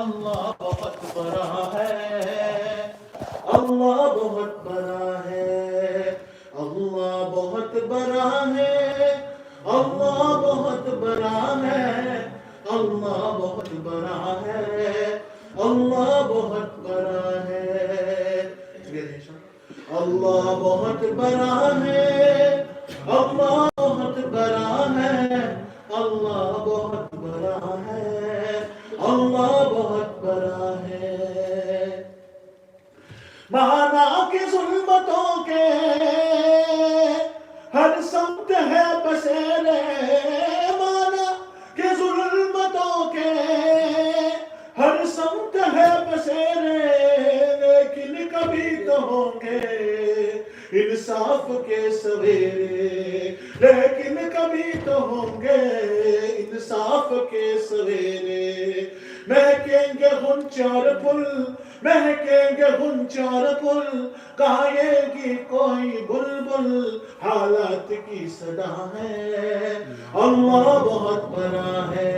اللہ بہت بڑا ہے، اللہ بہت بڑا ہے، اللہ بہت بڑا ہے، اللہ بہت بڑا ہے، اللہ بہت بڑا ہے، اللہ بہت بڑا ہے، اللہ بہت بڑا ہے، اللہ بہت بڑا ہے، اللہ بہت بڑا ہے، اللہ بہت بڑا ہے۔ مانا کہ ظلمتوں کے ہر سمت ہے بسیرے، مانا کہ ظلمتوں کے ہر سمت ہے بسیرے، لیکن کبھی تو ہوں گے انصاف کے سویرے، لیکن کبھی تو ہوں گے انصاف کے سویرے۔ مہکیں گے غنچار پھول، مہکیں گے غنچار پھول، گائے گی کوئی بلبل، حالات کی صدا ہے۔ اللہ بہت بڑا ہے،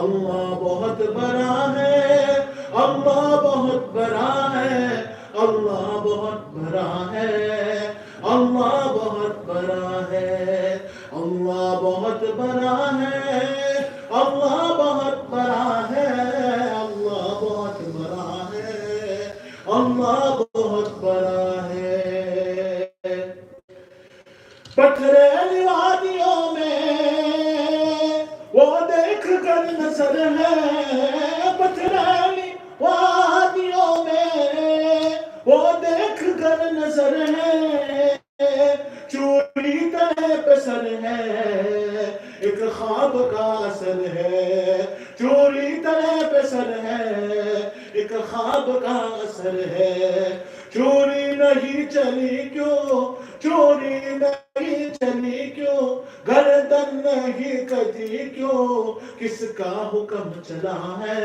اللہ بہت بڑا ہے، اللہ بہت بڑا ہے، اللہ بہت بڑا ہے، اللہ بہت بڑا ہے، اللہ بہت بڑا ہے، اللہ بہت بڑا ہے، اللہ بہت بڑا ہے، اللہ بہت بڑا ہے۔ پتھریلی وادیوں میں وہ دیکھ کر نظر ہے، پتھریلی وادیوں میں وہ دیکھ کر نظر ہے، چوری تلے پہ سر ہے، ایک خواب کا اثر ہے، چوری تلے پہ سر ہے، ایک خواب کا اثر ہے، چوری نہیں چلی کیوں، چوری نہیں چلی کیوں، گردن نہیں کٹی کیوں، کس کا حکم چلا ہے۔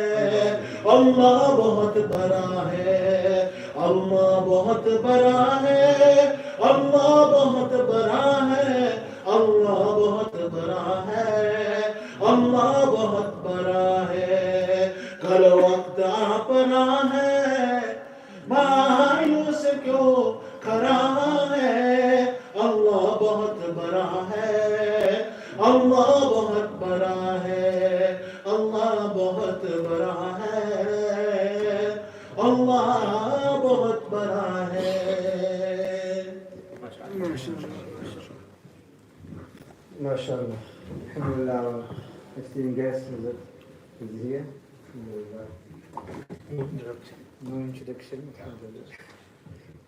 اللہ بہت بڑا ہے، اللہ بہت بڑا ہے، اللہ بہت بڑا ہے، اللہ بہت بڑا ہے، اللہ بہت بڑا ہے۔ کل وقت اپنا ہے، مایوس کیوں کھڑا ہے، اللہ بہت بڑا ہے، اللہ بہت بڑا ہے، اللہ بہت بڑا ہے، اللہ بہت بڑا ہے۔ MashaAllah. Alhamdulillah, our esteemed guest is here. Alhamdulillah. No introduction. Alhamdulillah.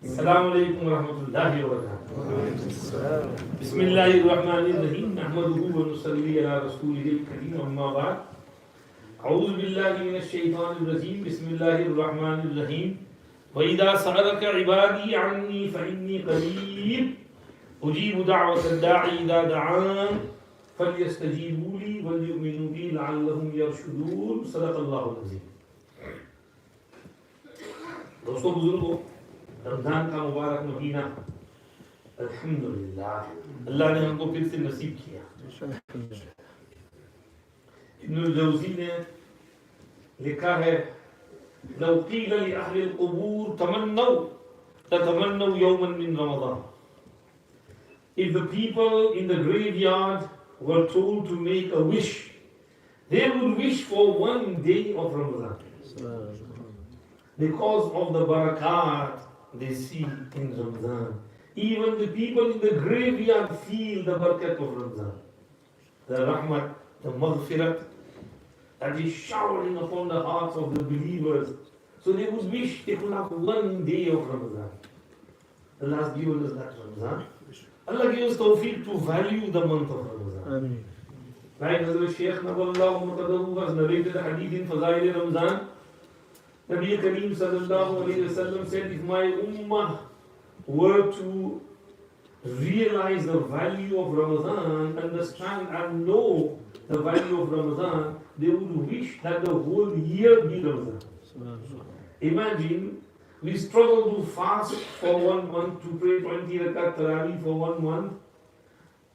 السلام علیکم ورحمۃ اللہ وبرکاتہ۔ بسم اللہ الرحمن الرحیم، نحمده ونصلی علی رسولہ الکریم، اما بعد، اعوذ باللہ من الشیطان الرجیم، بسم اللہ الرحمن الرحیم۔ وَإِذَا سَأَلَكَ عِبَادِي عَنِّي فَإِنِّي قَرِيبٌ أُجِيبُ دَعْوَةَ الدَّاعِ إِذَا دَعَانِ فَلْيَسْتَجِيبُوا لِي وَلْيُؤْمِنُوا بِي لَعَلَّهُمْ يَرْشُدُونَ۔ صدق اللہ العظیم۔ دوستو بزرگو، رمضان کا مبارک مہینہ الحمدللہ اللہ نے ہم کو پھر سے نصیب کیا۔ ابن الجوزی نے لکھا ہے، لو قیل لأہل القبور تمنوا تتمنوا یوما من رمضان۔ If the people in the graveyard were told to make a wish, they would wish for one day of Ramadan, because of the barakat they see in Ramadan. Even the people in the graveyard feel the barakat of Ramadan, the rahmat, the maghfirat that is showering upon the hearts of the believers. So they would wish they could have one day of Ramadan. Allah has given us that Ramadan. Allah gives us tawfiq to value the month of Ramadan. Like Hazrat Shaykh Abdul has narrated a hadith in Fazail Ramadan. Nabi Kareem sallallahu alayhi wa sallam said, if my ummah were to realize the value of Ramadan, understand and know the value of Ramadan, they would wish that the whole year be Ramadan. Imagine, we struggle to fast for 1 month, to pray 20 rakat tarawih for 1 month.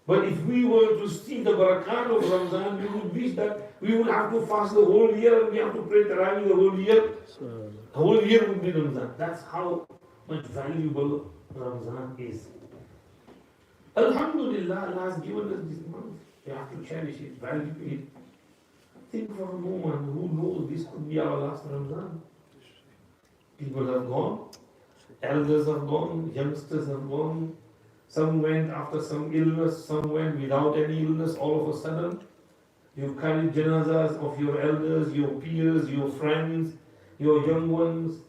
But if we were to see the barakat of Ramzan, we would wish that we would have to fast the whole year and we have to pray Tarawih the whole year. The whole year would be Ramzan. That's how much valuable Ramzan is. Alhamdulillah, Allah has given us this month. We have to cherish it, value it. Think for a moment, who knows this could be our last Ramzan? People have gone, elders have gone, youngsters have gone. Some went after some illness, some went without any illness all of a sudden. You've carried janazas of your elders, your peers, your friends, your young ones.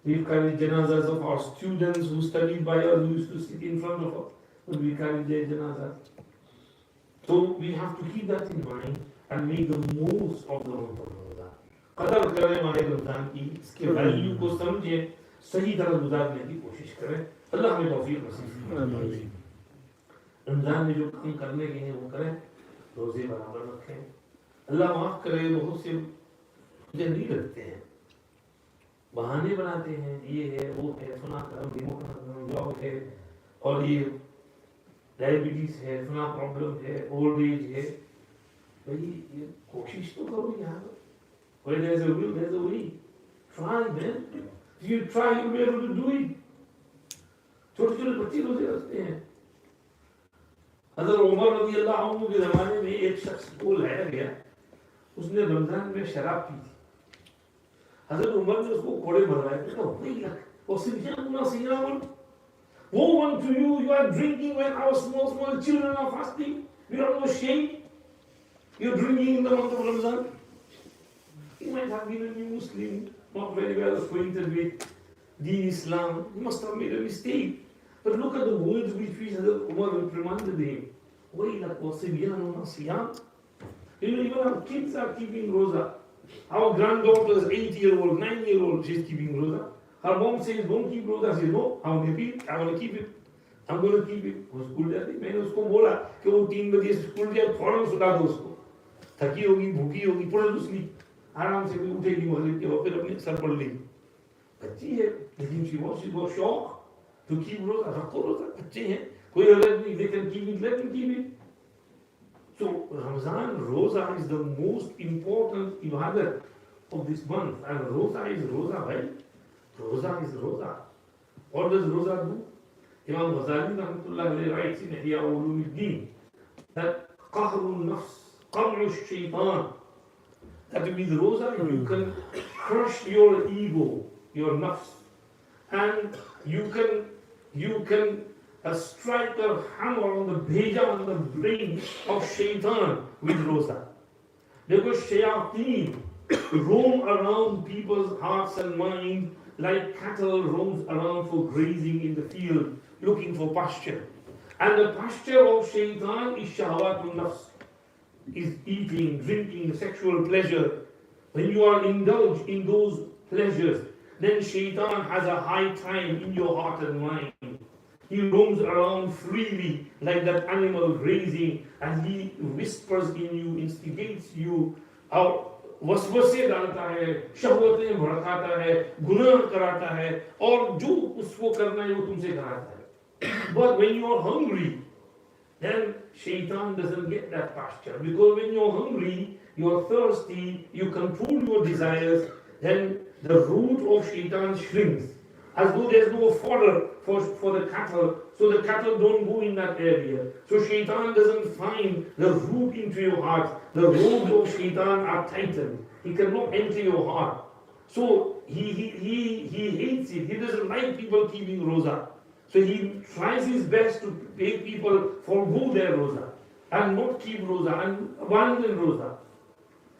We've carried janazas of our students who studied by us, who used to sit in front of us when we carried their janazas. So we have to keep that in mind and make the most of the month of Ramadan. कदर करें माहे रमजान की, इसके value को समझें, सही तरह गुजारने की कोशिश करें. अल्लाह हमें तौफीक नसीब फरमाए. रमजान में जो काम करने के हैं वो करें, रोजे बराबर रखें. अल्लाह माफ करे, बहुत से मुझे नहीं रखते हैं, बहाने बनाते हैं, ये है वो है, सुना कर जॉब है और ये डायबिटीज है, सुना प्रॉब्लम है, ओल्ड एज है. भाई ये कोशिश तो करो यार. Where there's a will, there's a way. Try, man. If you try, you'll be able to do it. छोटे छोटे बच्चे रोजे रखते हैं. हज़रत उमर रज़ी अल्लाह अन्हु के ज़माने में एक शख्स को लाया गया, उसने रमजान में शराब पी थी. हज़रत उमर ने उसको कोड़े मरवाए. तो वही लग और SIAM woe unto you, you are drinking when our small children are fasting. You are no shame. You're drinking in the month of Ramadan. He might have been a new Muslim, not very well acquainted with Deen Islam. He must have made a mistake. But look at the words which Umar reprimanded him. وَيْلَكْ وَصِبْيَانُ نَصِيَامٌ. You know, even our kids are keeping roza. Our granddaughter is 8-year-old, 9-year-old, she's keeping roza. Her mom says, don't keep roza. She says, no, I want to keep it. I'm going to keep it. वो school जाती, मैंने उसको बोला कि वो 3 बजे school जाए, फौरन सुला दो उसको. थकी होगी, भूखी होगी, पुट टू स्लीप. आराम से भी उठेगी मगरिब के वक्त, फिर अपने सर पढ़ लेगी. बच्ची है, लेकिन she was shocked to keep roza. रखो रोजा, बच्चे हैं, कोई अगर नहीं, they can keep it, let them keep it. So Ramzan, roza is the most important ibadat of this month, and roza is roza, right? Roza is roza. What does roza do? Imam Ghazali rahmatullah alayhi writes in Ihya Ulumuddin that qahrun nafs, qam'u shaitan, that with roza you can crush your ego, your nafs, and you can strike a hammer on the bheja, on the brain of shaitan with roza. Because shayateen roam around people's hearts and minds like cattle roams around for grazing in the field, looking for pasture. And the pasture of shaitan is shahwatul nafs, is eating, drinking, sexual pleasure. When you are indulged in those pleasures, then shaitan has a high time in your heart and mind. He roams around freely like that animal grazing, and he whispers in you, instigates you, वसवसे डालता है, शहवतें भड़काता है, गुनाह कराता है, और जो उसको करना है वो तुमसे कराता है. But when you are hungry, then shaitan doesn't get that pasture. Because when you're hungry, you're thirsty, you control your desires, then the root of shaitan shrinks. As though there's no fodder for the cattle, so the cattle don't go in that area. So shaitan doesn't find the root into your heart. The roads of shaitan are tightened. He cannot enter your heart. So he hates it. He doesn't like people keeping roza. So he tries his best to make people forgo their roza and not keep roza and abandon roza.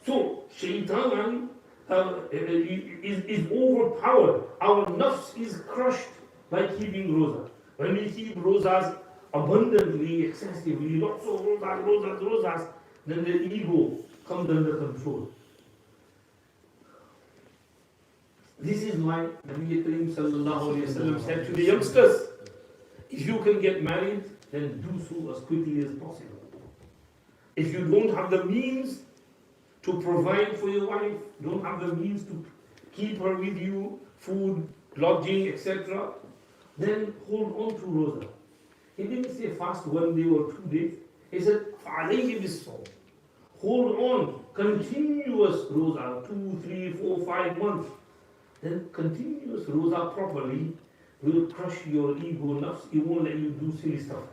So shaitan is overpowered. Our nafs is crushed by keeping roza. When we keep rozas abundantly, excessively, lots of rozas, then the ego comes under control. This is why Nabi Karim sallallahu alayhi wa sallam said to the youngsters, if you can get married, then do so as quickly as possible. If you don't have the means to provide for your wife, don't have the means to keep her with you, food, lodging, etc., then hold on to roza. He didn't say fast 1 day or 2 days. He said, فَعَلَيْهِ بِالصَّوْمِ. Hold on, continuous rosa, 2, 3, 4, 5 months. Then continuous rosa properly will crush your ego, nafs. It won't let you do silly stuff.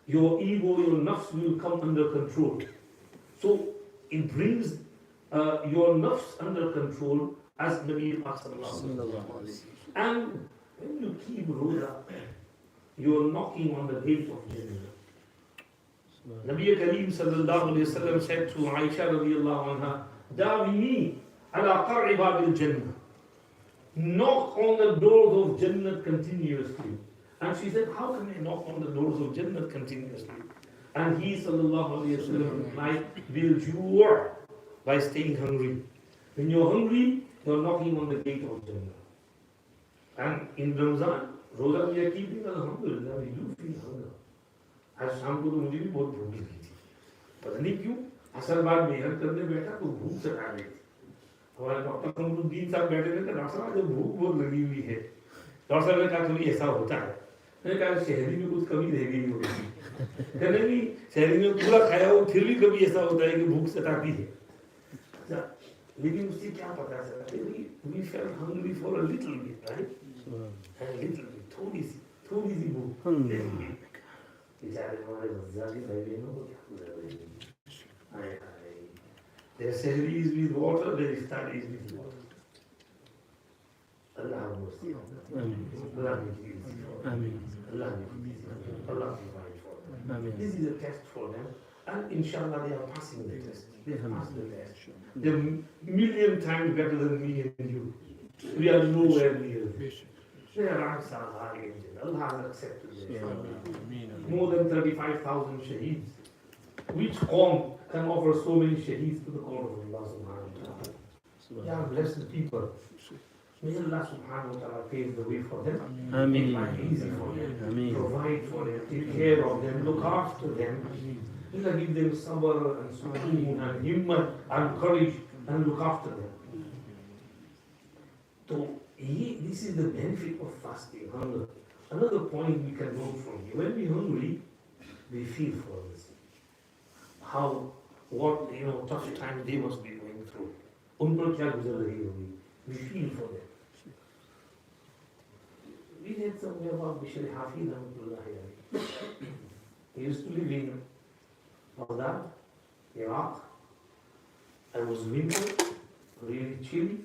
Your ego, your nafs will come under control. So it brings your nafs under control as Nabi Muhammad. And when you keep rosa, you're knocking on the gate of Jannah. Nabi Kareem sallallahu alayhi wa sallam said to Aisha radiallahu anha, Dawini ala qar'i babil Jannah. Knock on the doors of Jannah continuously. And she said, how can I knock on the doors of Jannah continuously? And he sallallahu alayhi wa sallam replied, bil ju' by staying hungry. When you're hungry, you're knocking on the gate of Jannah. And in Ramzan, Roza we are keeping, alhamdulillah, we do feel hunger. आज शाम को तो मुझे भी बहुत भूख लगी थी, पता नहीं क्यों असर बाद मेहनत करने बैठा तो भूख सता गई थी। हमारे डॉक्टर कमरुद्दीन साहब बैठे थे, डॉक्टर साहब जब भूख बहुत लगी हुई है, डॉक्टर साहब ने कहा कभी ऐसा होता है, मैंने कहा शहरी में कुछ कमी रह गई होगी, कहने नहीं शहरी में पूरा खाया हो फिर भी कभी ऐसा होता है कि भूख सताती है। लेकिन उससे क्या पता चला, we felt hungry for a little bit, right? A little bit, थोड़ी सी भूख। बेचारे हमारे मज़ाकी भाई बहनों को क्या गुज़र रही है। Their सहरी is with water, their iftar is with water. Allah mercy. Allah provide for them. This is a test for them, and inshallah they are passing the test. They passed the test. They're a million times better than me and you. We are nowhere near this. Their ranks are high. Allah has accepted them. More than 35,000 shaheeds. Which qawm can offer so many shaheeds to the cause of Allah subhanahu wa ta'ala? They are blessed people. May Allah subhanahu wa ta'ala pave the way for them. Make life easy for them. Provide for them. Take care of them. Look after them. Allah give them sabr and sukoon and himmat and courage and look after them. So, this is the benefit of fasting, hunger. Another point we can note from here, when we're hungry, we feel for this. What tough times they must be going through. We feel for them. We read somewhere about Bishri Hafiz Rahmatullah. He used to live in Baghdad, Iraq. It was winter, really chilly.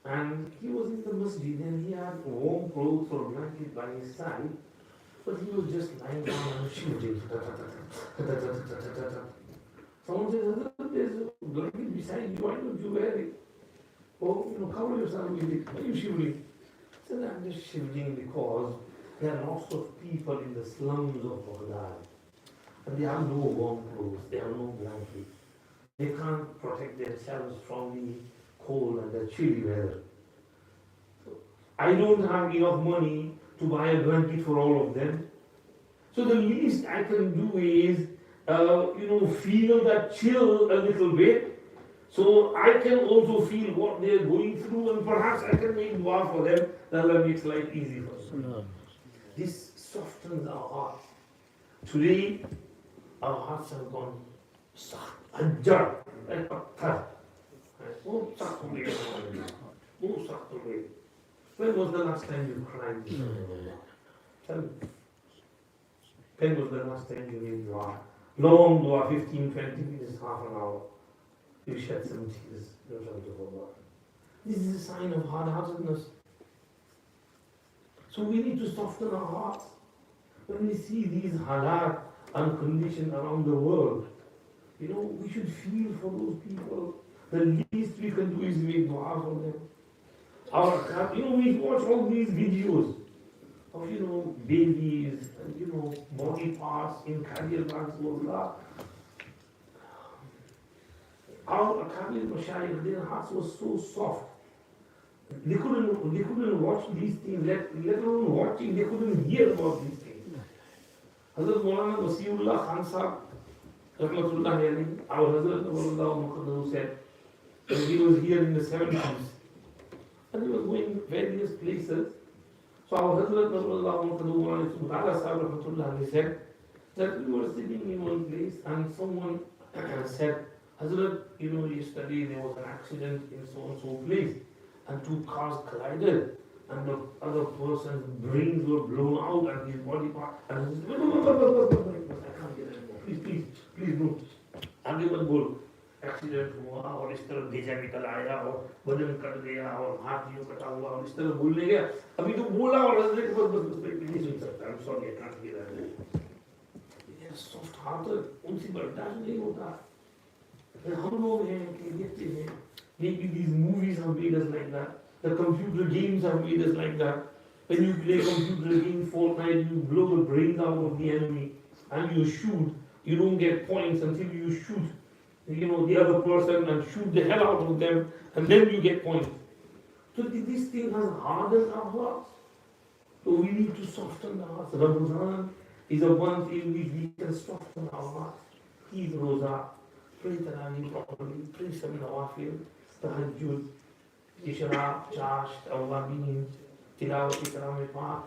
And he was in the masjid and he had warm clothes or blanket by his side, but he was just lying down and shivering. Someone says, there's a blanket beside you, why don't you wear it? Or, cover yourself with it. Why are you shivering? He said, I'm just shivering because there are lots of people in the slums of Baghdad. And they have no warm clothes, they have no blanket. They can't protect themselves from the cold and the chilly weather. So, I don't have enough money to buy a blanket for all of them. So the least I can do is, feel that chill a little bit. So I can also feel what they're going through and perhaps I can make dua for them. That Allah makes life easy for them. This softens our heart. Today, our hearts have gone ajjar, like patthar. When was the last time you cried? Tell me. When was the last time you made dua? Long dua, 15, 20 minutes, half an hour. You shed some tears in front of Allah. This is a sign of hard-heartedness. So we need to soften our hearts. When we see these halat and conditions around the world, we should feel for those people. The least we can do is make dua for them. We watch all these videos of, babies and, body parts in cardiac parts of Allah. Our Akabir Mashayikh, their hearts were so soft. They couldn't watch these things, let alone watching, they couldn't hear about these things. Hazrat Maulana Wasiullah Khan Sahib, Rahmatullah Alayhi, our Hazrat Muqaddam said, when he was here in the 70s, and he was going various places. So our Hazrat Maulana Muqaddam Sahib Rahmatullah Alayhi said, that we were sitting in one place and someone said, Hazrat, yesterday there was an accident in so and so place and two cars collided and the other person's brains were blown out and his body part and I said, I can't get anymore. Please do. आगे मत बोलो accident हुआ और इस तरह भेजा निकल आया और बदन कट गया और हाथ यूं कटा हुआ और इस तरह बोलने गया अभी तो बोला और हजरत बस नहीं सुन सकता I'm sorry I can't hear that ये सॉफ्ट हार्टेड उनसे बर्दाश्त नहीं होता हम लोग हैं कि देखते हैं maybe these movies have made us like that the computer games have made us like that when you play computer game Fortnite you blow the brains out of the enemy and you shoot you don't get points until you shoot the other person and shoot the hell out of them and then you get points. So this thing has hardened our hearts. So we need to soften the hearts. Ramadan is a month in which we can soften our hearts. Keep Roza, pray Tarawih properly, pray some Nawafil, Tahajjud, Ishraq, Chasht, Awwabin, Tilawat, Ikram, Park.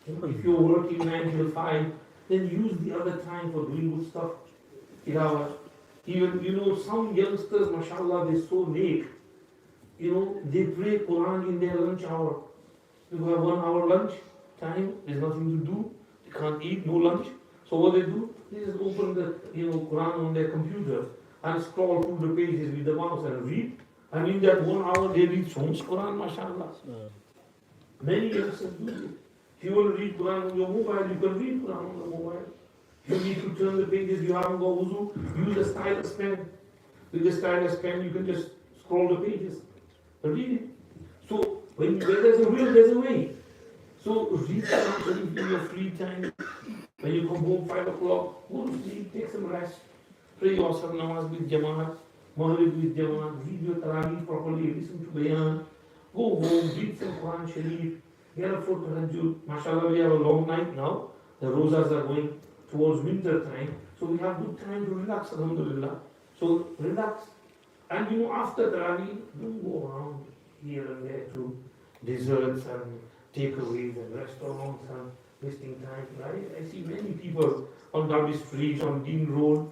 If you're working 9 till 5, then use the other time for doing good stuff. Tilawat. Even, some youngsters, mashallah, they're so late. They pray Quran in their lunch hour. You have 1 hour lunch time, there's nothing to do. They can't eat, no lunch. So what they do, they just open the Quran on their computer and scroll through the pages with the mouse and read. And in that 1 hour, they read so much Quran, mashallah. Many youngsters do it. If you want to read Quran on your mobile, you can read Quran on the mobile. You need to turn the pages, you haven't got wuzu, use a stylus pen. With the stylus pen, you can just scroll the pages. Read it. So, when there's a will, there's a way. So, read Quran in your free time. When you come home 5 o'clock, go to sleep, take some rest. Pray your Asr namaz with Jamaat, Maghrib with Jamaat, read your Tarawih properly, listen to Bayan. Go home, read some Quran Sharif, get up for Tahajjud. MashaAllah, we have a long night now. The Rozas are going towards winter time, so we have good time to relax, alhamdulillah. So relax. And after Tarawih, don't go around here and there to desserts and takeaways and restaurants and wasting time. I see many people on Derby Street, on Dean Road,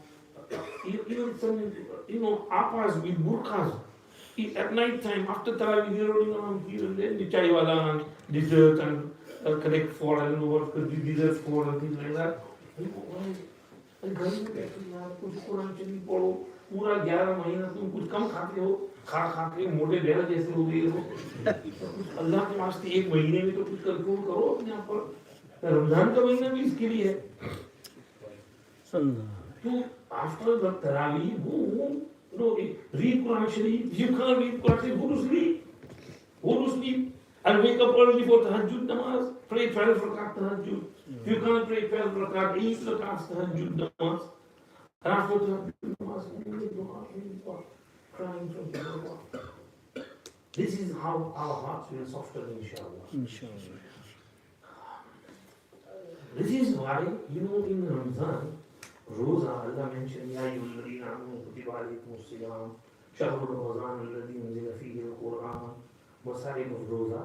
even some, appas with burqas. At night time, after Tarawih, they're rolling around here and there, the chaiwala and dessert and collect for, I don't know what could be desserts for and things like that. घर में बैठो यार कुछ कुरान शरीफ पढ़ो पूरा 11 महीना तुम कुछ कम खाते हो खा के मोटे डेरा जैसे हो गए हो अल्लाह के वास्ते 1 महीने में तो कुछ कंट्रोल करो अपने आप पर रमजान का महीना भी इसके लिए है तो आफ्टर द तरावी वो read Quran Sharif you can't read Quran Sharif go to sleep and wake up early for tahajjud namaz pray 12 rakat tahajjud. If you can't pray 12 rakat, 8 rakats tahajjud namaz. And after tahajjud namaz, crying from Allah. This is how our hearts will soften, inshallah. This is why, in Ramzan, Roza, Allah mentioned, Ya ayyuhalladhina amanu kutiba alaykumus siyam, shahru Ramazan alladhi unzila fihi al-Quran, masa'ib of Roza.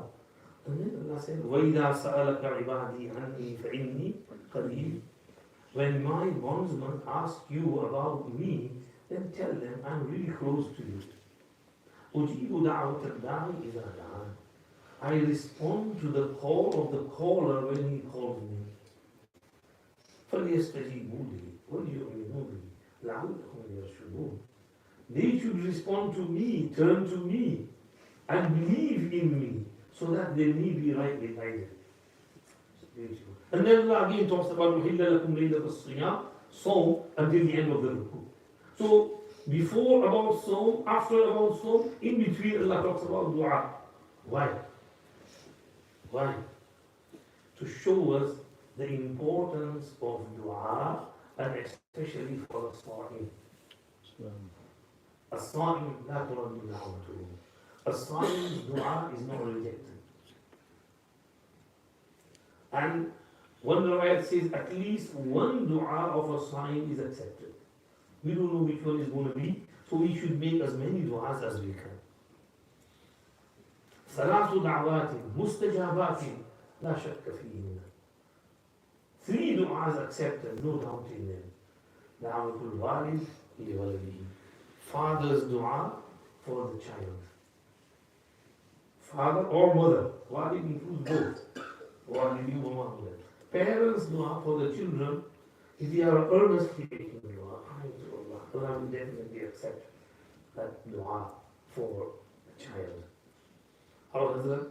And then Allah said, وَإِذَا سَأَلَكَ عِبَادِي عَنِّي فَإِنِّي قَرِيبٌ. When my bondsmen ask you about me, then tell them I'm really close to you. أُجِيبُ دَعْوَةَ الدَّاعِ إِذَا دَعَانِ. I respond to the call of the caller when he calls me. فَلْيَسْتَجِيبُوا لِي وَلْيُؤْمِنُوا بِي لَعَلَّهُمْ يَرْشُدُونَ. They should respond to me, turn to me, and believe in me, so that they may be rightly guided. And then Allah again talks about أُحِلَّ لَكُمْ لَيْلَةَ الصِّيَامِ, Sawm until the end of the ruku. So before about Sawm, after about Sawm, in between Allah talks about dua. Why? Why? To show us the importance of dua, and especially for the Sa'im. الصائم law ترد دعوته. A Sa'im's dua is not rejected. And one riwayat says at least one dua of a Sa'im is accepted. We don't know which one is going to be, so we should make as many du'as as we can. ثلاث دعوات مستجابات لا شك فيهن. 3 du'as accepted, no doubt in them. Da'watul walid li waladihi. Father's dua for the child. Father or mother. Walid includes both. Walidi wa mawlad. Parents dua for the children, if they are earnestly making dua, Allah will definitely accept that dua for the child. Our Hazrat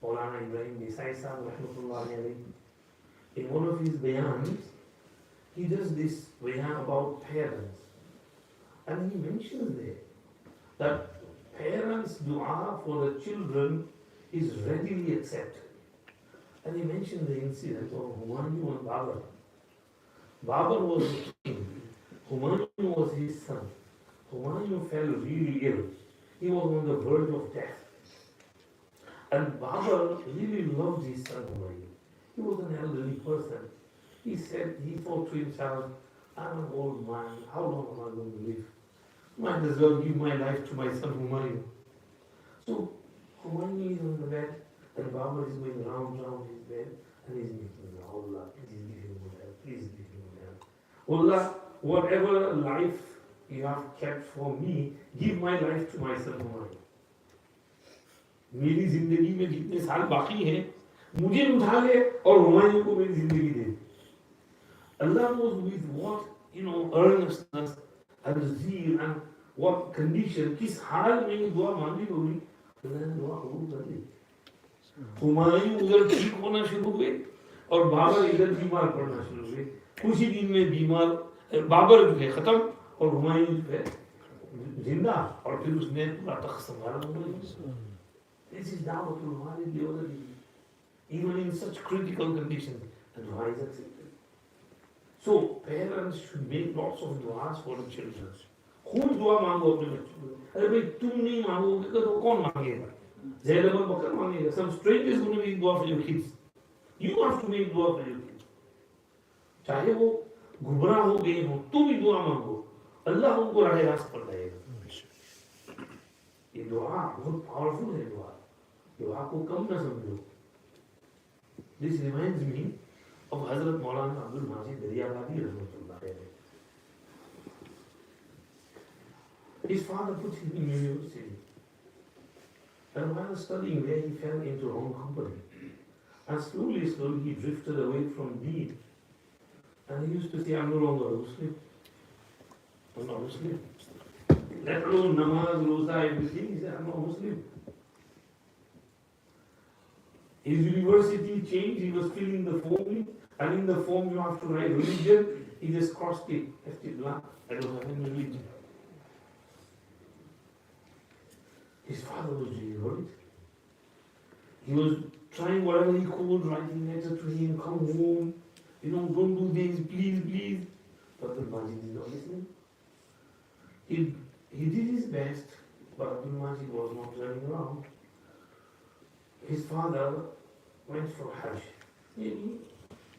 Maulana Ibrahim Desai Sahib rahmatullahi alayhi, in one of his bayans, he does this bayan about parents. And he mentions there that parents' dua for the children is readily accepted. And he mentioned the incident of Humayun and Babur. Babur was the king. Humayun was his son. Humayun fell really ill. He was on the verge of death. And Babur really loved his son Humayun. He was an elderly person. He thought to himself, I'm an old man, how long am I going to live? Might as well give my life to my son Humayun. So Humayun is on the bed, and Babur is going round his bed, and he's making, Allah, please give him good health, please give him good health. Allah, whatever life you have kept for me, give my life to my son Humayun. मेरी जिंदगी में जितने साल बाकी हैं, मुझे उठा ले और हुमायूं को मेरी जिंदगी दे. Allah knows with what, earnestness and zeal and what condition, किस हाल में ये दुआ मांगी होगी, अल्लाह ने दुआ कबूल कर ली. हुमायूं उधर ठीक होना शुरू हुए और बाबर इधर बीमार पड़ना शुरू हुए. कुछ ही दिन में बीमार बाबर जो है खत्म और हुमायूं जो है जिंदा, और फिर उसने पूरा तख्त संभाला. This is da'watul walid li waladihi. Even in such critical conditions, the dua is accepted. So, parents should make lots of du'as for the children. खूब दुआ मांगो अपने बच्चों को. अरे भाई तुम नहीं मांगोगे तो कौन मांगेगा? ज़ैनब बकर मांगेगा. Some stranger is going to make dua for your kids. You have to make dua for your kids. चाहे वो गुमराह हो गए हो, तुम भी दुआ मांगो. अल्लाह उनको राह रास्त पर लाएगा. ये दुआ बहुत पावरफुल है दुआ. दुआ को कम न समझो. This reminds me of Hazrat Maulana Abdul Majid Dariyabadi rahmatullah alayhi. His father put him in university. And while studying there, he fell into wrong company. And slowly he drifted away from deen. And he used to say, I'm no longer a Muslim. I'm not Muslim. Let alone namaz, roza, everything. He said, I'm not Muslim. His university changed, he was filling the form, and in the form you have to write religion. He just crossed it, left it blank. I don't have any religion. His father was really worried. He was trying whatever he could, writing letters to him, come home, don't do this, please. But Abdul Majid did not listen. He did his best, but Abdul Majid was not turning around. His father went for Hajj. Maybe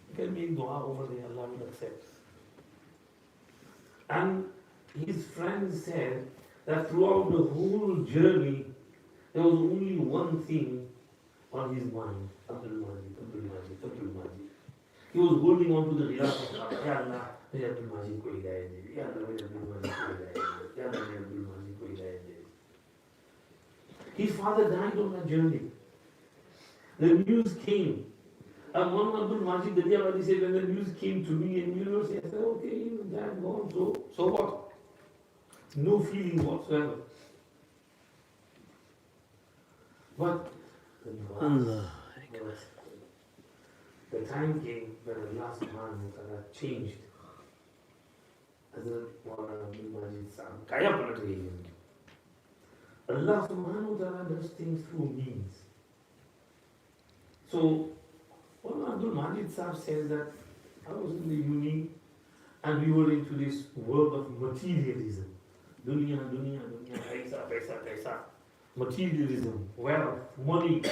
he can make dua over there, Allah will accept. And his friends said that throughout the whole journey, there was only one thing on his mind. Abdul Majid. He was holding on to the Khilafah. Ya Allah, mere Abdul Majid ko hidayat de. Ya Allah, mere Abdul Majid ko hidayat de. Ya Allah, mere Abdul Majid ko hidayat de. His father died on that journey. The news came. And one Abdul Majid Dariyabadi said, when the news came to me in university, I said, okay, dad gone, so what? No feeling whatsoever. But the time came when Allah subhanahu wa ta'ala changed. Hazrat Maulana Abdul Majid Sahib, kaya palat gayi unki. Allah subhanahu wa ta'ala does things through means. So, Maulana Abdul Majid Sahib says that I was in the uni and we were into this world of materialism. Dunya, paisa. Materialism, wealth, money.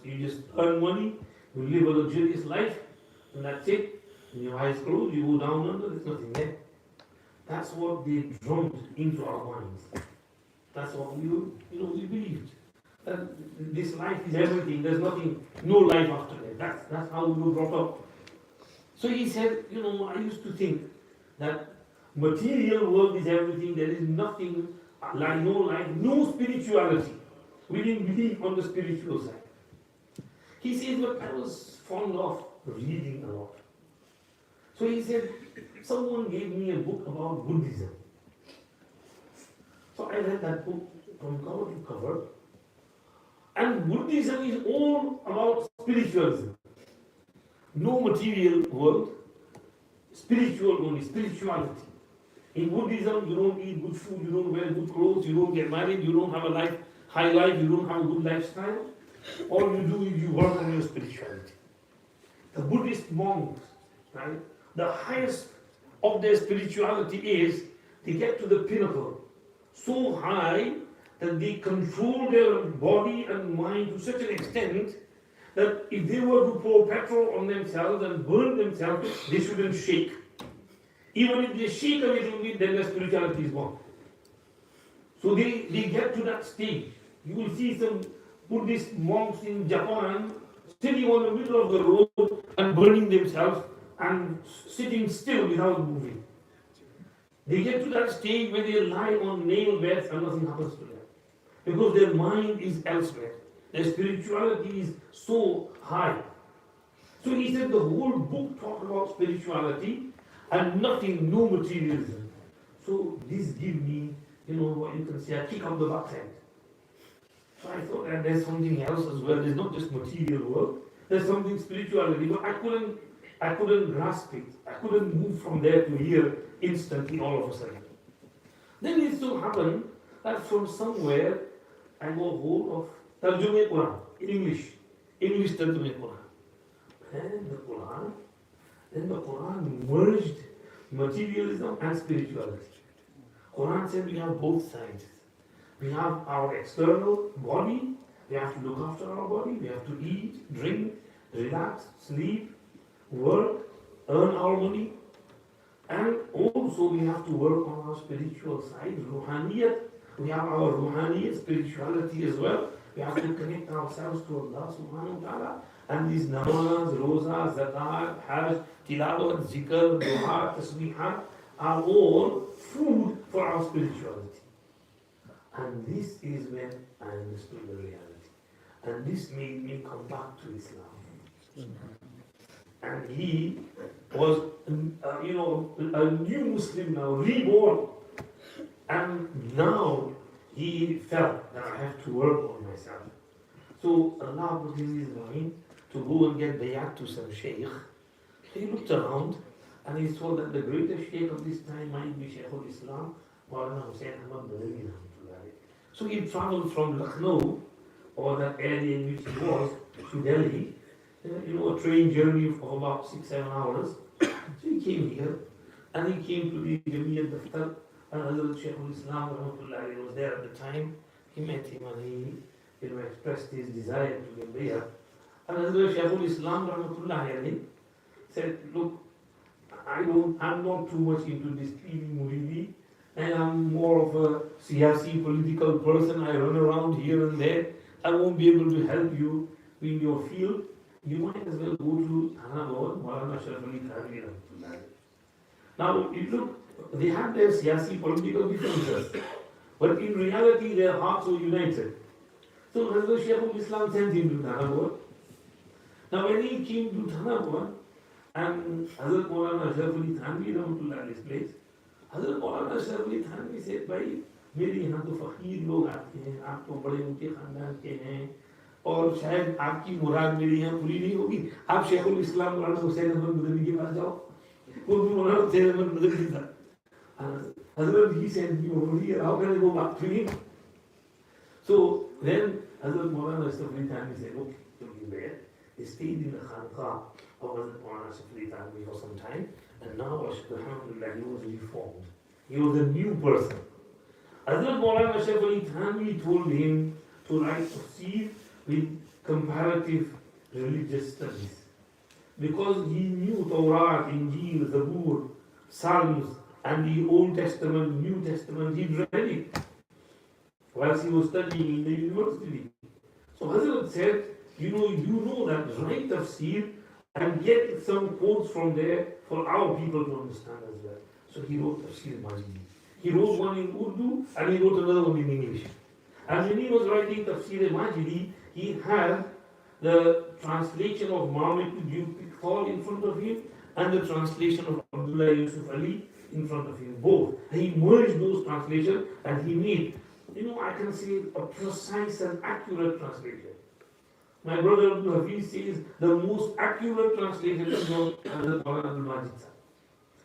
You just earn money, you live a luxurious life, and that's it. When your eyes closed, you go down under, there's nothing there. That's what they drummed into our minds. That's what we believed. That this life is everything, there's nothing, no life after that. That's how we were brought up. So he said, I used to think that material world is everything, there is nothing, like no life, no spirituality. We didn't believe on the spiritual side. He says, but I was fond of reading a lot. So he said, someone gave me a book about Buddhism. So I read that book from cover to cover. And Buddhism is all about spiritualism. No material world, spiritual only, spirituality. In Buddhism, you don't eat good food, you don't wear good clothes, you don't get married, you don't have a high life, you don't have a good lifestyle. All you do is you work on your spirituality. The Buddhist monks, right? The highest of their spirituality is they get to the pinnacle so high that they control their body and mind to such an extent that if they were to pour petrol on themselves and burn themselves, they shouldn't shake. Even if they shake a little bit, then their spirituality is gone. So they get to that stage. You will see some Buddhist monks in Japan sitting on the middle of the road and burning themselves and sitting still without moving. They get to that stage where they lie on nail beds and nothing happens to them. Because their mind is elsewhere. Their spirituality is so high. So he said the whole book talked about spirituality and nothing, no materialism. So this gives me, what you can say, a kick up the backside. So I thought that there's something else as well. There's not just material world. There's something spirituality. But I couldn't grasp it. I couldn't move from there to here instantly all of a sudden. Then it so happened that from somewhere I got hold of Tarjumah Quran in English. English Tarjumah Quran. Then the Quran merged materialism and spirituality. Quran said we have both sides. We have our external body, we have to look after our body, we have to eat, drink, relax, sleep, work, earn our money. And also we have to work on our spiritual side, ruhaniyat. We have our ruhaniyat, spirituality as well. We have to connect ourselves to Allah subhanahu wa ta'ala. And these namaz, roza, zakat, hajj, tilawat, zikr, dua, tasbihat are all food for our spirituality. And this is when I understood the reality. And this made me come back to Islam. And he was, a new Muslim now, reborn. And now he felt that I have to work on myself. So Allah put in his mind to go and get bayat to some Shaykh. He looked around and he saw that the greatest Shaykh of this time might be Shaykh al-Islam, Maulana Hussain Ahmad Badawi. So he traveled from Lucknow, or that area in which he was, to Delhi, a train journey of about 6-7 hours. So he came here, and he came to the Jamia Daftar, and Hazrat Shaykh al-Islam was there at the time. He met him and he expressed his desire to get bayat. And Hazrat Shaykh al-Islam said, look, I'm not too much into this TV muridi, and I'm more of a siyasi political person. I run around here and there. I won't be able to help you in your field. You might as well go to Thanawad, Maulana Ashraf Ali Thanvi. Now, look, they have their siyasi political differences, but in reality their hearts were united. So Hazrat Shaykh al-Islam sent him to Thanawad. Now when he came to Thanawad, and Hazrat Maulana Ashraf Ali Thanvi Rahmatullah this place, Hazrat Maulana Ashraf Ali Thanvi said, भाई मेरे यहाँ तो फकीर लोग आते हैं, आप तो बड़े ऊंचे खानदान के हैं, और शायद आपकी मुराद मेरी यहाँ पूरी नहीं होगी. आप शेख उल इस्लाम मौलाना हुसैन अहमद मदनी के पास जाओ. वो भी मौलाना हुसैन अहमद मदनी था. Hazrat, he sent me over here. How can I go back to him? So then Hazrat Maulana Ashraf Ali Thanvi said, okay, took him there. They stayed in the Khanqah of Hazrat Maulana Ashraf Ali Thanvi for some time, and now alhamdulillah he was reformed. He was a new person. Hazrat Maulana Ashraf Ali Thanvi told him to write tafsir with comparative religious studies, because he knew Torah, Injil, Zabur, Psalms, and the Old Testament, New Testament. He read it whilst he was studying in the university. So Hazrat said, you know that write tafsir and get some quotes from there for our people to understand as well. So he wrote Tafsir Majidi. He wrote one in Urdu and he wrote another one in English. And when he was writing Tafsir Majidi, he had the translation of Muhammad Iqbal in front of him and the translation of Abdullah Yusuf Ali in front of him, both. And he merged those translations and he made, I can say, a precise and accurate translation. My brother Abdul Hafiz says the most accurate translation is of Hazrat Maulana Abdul Majid Sahib.